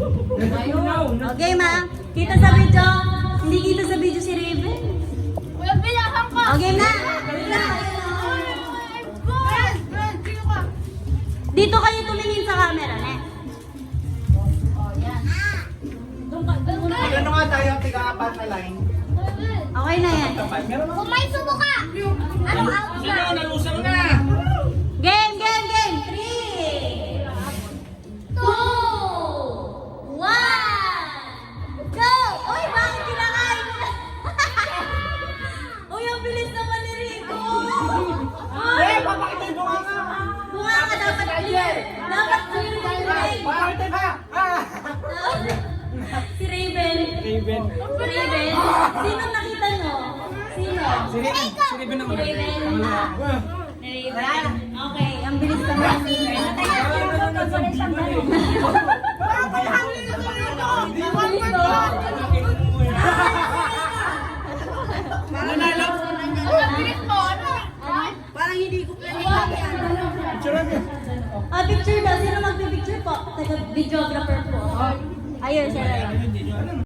Okay, ma. Kita sa video. Hindi kita sa video si Raven. Okay na. Dito kayo tumingin sa camera, ne? Ano nga tayo, tiga-apat na line? Okay na yan. Kumain sa mukha! Anong out na? Nalusang na! Game, game, game. 3, 2, 1, go! Uy, bakit kinakain mo na? Uy, ang bilis naman ni Rico. Eh, papakita yung bunga nga! Bunga ka dapat clear. Dapat clear yung leg. Papakita ka! Si Raven. Raven. Raven. Sino nakita nyo? Sino? Si Raven naman. Si Raven. Ni Raven. Okay, ang bilis naman. Nanalo! Parang hindi ko Picture daw. Sino magpipicture po? Taga-videographer po. Ayun, siya lang.